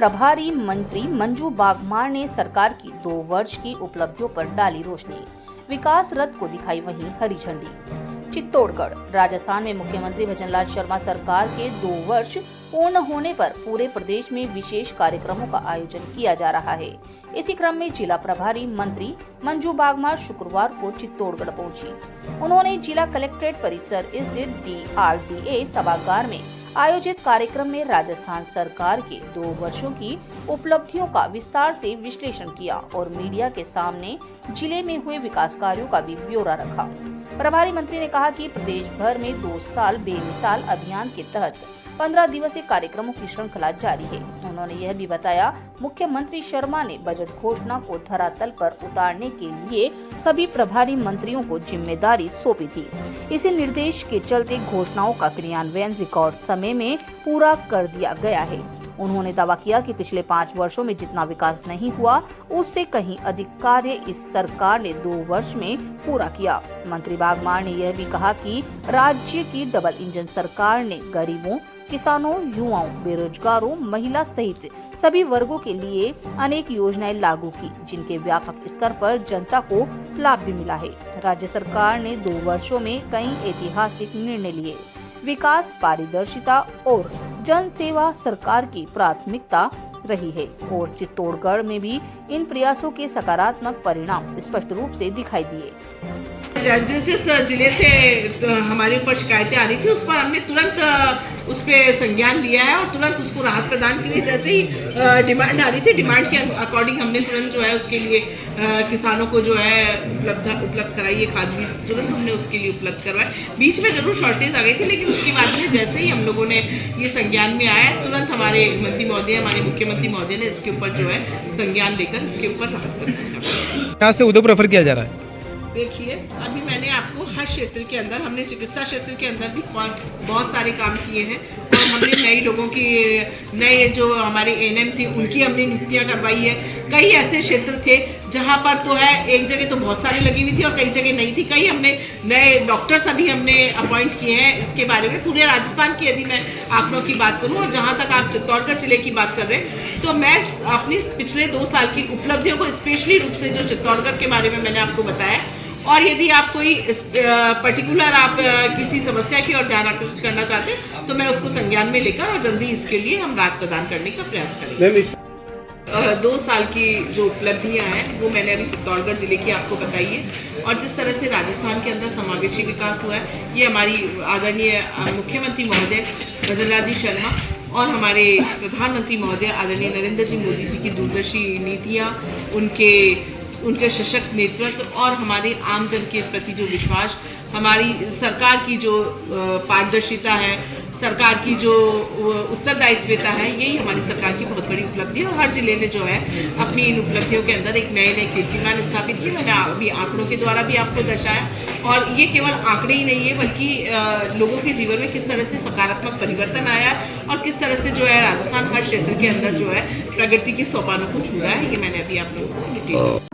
प्रभारी मंत्री मंजू बागमार ने सरकार की 2 वर्ष की उपलब्धियों पर डाली रोशनी। विकास रथ को दिखाई वहीं हरी झंडी। चित्तौड़गढ़ राजस्थान में मुख्यमंत्री भजनलाल शर्मा सरकार के 2 वर्ष पूर्ण होने पर पूरे प्रदेश में विशेष कार्यक्रमों का आयोजन किया जा रहा है। इसी क्रम में जिला प्रभारी मंत्री मंजू बागमार शुक्रवार को चित्तौड़गढ़ पहुंची। उन्होंने जिला कलेक्ट्रेट परिसर स्थित DRDA सभागार में आयोजित कार्यक्रम में राजस्थान सरकार के 2 वर्षों की उपलब्धियों का विस्तार से विश्लेषण किया और मीडिया के सामने जिले में हुए विकास कार्यों का भी ब्यौरा रखा। प्रभारी मंत्री ने कहा कि प्रदेश भर में 2 साल बेमिसाल अभियान के तहत 15 दिवसीय कार्यक्रमों की श्रृंखला जारी है। उन्होंने यह भी बताया, मुख्यमंत्री शर्मा ने बजट घोषणा को धरातल पर उतारने के लिए सभी प्रभारी मंत्रियों को जिम्मेदारी सौंपी थी। इसी निर्देश के चलते घोषणाओं का क्रियान्वयन रिकॉर्ड समय में पूरा कर दिया गया है। उन्होंने दावा किया कि पिछले 5 वर्षों में जितना विकास नहीं हुआ, उससे कहीं अधिक कार्य इस सरकार ने 2 वर्ष में पूरा किया। मंत्री बागमार ने यह भी कहा कि राज्य की डबल इंजन सरकार ने गरीबों, किसानों, युवाओं, बेरोजगारों, महिला सहित सभी वर्गों के लिए अनेक योजनाएं लागू की, जिनके व्यापक स्तर पर जनता को लाभ भी मिला है। राज्य सरकार ने 2 वर्षों में कई ऐतिहासिक निर्णय लिए। विकास, पारदर्शिता और जन सेवा सरकार की प्राथमिकता रही है और चित्तौड़गढ़ में भी इन प्रयासों के सकारात्मक परिणाम स्पष्ट रूप से दिखाई दिए। जिस जिले से हमारे ऊपर शिकायतें आ रही थी, उस पर हमने तुरंत उस पर संज्ञान लिया है और तुरंत उसको राहत प्रदान के लिए जैसे ही डिमांड आ रही थी, डिमांड के अकॉर्डिंग हमने तुरंत जो है उसके लिए किसानों को जो है उपलब्ध कराई है खाद बीज, तुरंत हमने उसके लिए उपलब्ध करवाए। बीच में जरूर शॉर्टेज आ गई थी, लेकिन उसके बाद में जैसे ही हम लोगों ने ये संज्ञान में आया, तुरंत हमारे मंत्री महोदय, हमारे मुख्यमंत्री महोदय ने इसके ऊपर जो है संज्ञान लेकर इसके ऊपर राहत प्रदान। यहाँ से उदयपुर रेफर किया जा रहा है। देखिए, अभी मैंने आपको हर क्षेत्र के अंदर, हमने चिकित्सा क्षेत्र के अंदर भी बहुत सारे काम किए हैं और हमने नए लोगों की, नए जो हमारे ANM थे उनकी हमने नियुक्तियां करवाई है। कई ऐसे क्षेत्र थे जहां पर तो है एक जगह तो बहुत सारी लगी हुई थी और कई जगह नहीं थी। कई हमने नए डॉक्टर्स अभी हमने अपॉइंट किए हैं। इसके बारे में पूरे राजस्थान की यदि मैं आंकड़ों की बात करूँ और जहाँ तक आप चित्तौड़गढ़ जिले की बात कर रहे हैं, तो मैं अपनी पिछले 2 साल की उपलब्धियों को स्पेशली रूप से जो चित्तौड़गढ़ के बारे में मैंने आपको बताया, और यदि आप कोई पर्टिकुलर आप किसी समस्या की ओर ध्यान आकर्षित करना चाहते हैं तो मैं उसको संज्ञान में लेकर और जल्दी इसके लिए हम राहत प्रदान करने का प्रयास करेंगे। 2 साल की जो उपलब्धियां हैं वो मैंने अभी चित्तौड़गढ़ जिले की आपको बताई है और जिस तरह से राजस्थान के अंदर समावेशी विकास हुआ है, ये हमारी आदरणीय मुख्यमंत्री महोदय भजनलाल जी शर्मा और हमारे प्रधानमंत्री महोदय आदरणीय नरेंद्र जी मोदी जी की दूरदर्शी नीतियाँ, उनके सशक्त नेतृत्व और हमारे आमजन के प्रति जो विश्वास, हमारी सरकार की जो पारदर्शिता है, सरकार की जो उत्तरदायित्वता है, यही हमारी सरकार की बहुत बड़ी उपलब्धि है और हर जिले ने जो है अपनी इन उपलब्धियों के अंदर एक नए कीर्तिमान स्थापित किए। मैंने अभी आंकड़ों के द्वारा भी आपको दर्शाया और ये केवल आंकड़े ही नहीं है, बल्कि लोगों के जीवन में किस तरह से सकारात्मक परिवर्तन आया और किस तरह से जो है राजस्थान हर क्षेत्र के अंदर जो है प्रगति की सोपानों को छू रहा है, ये मैंने अभी आप लोगों को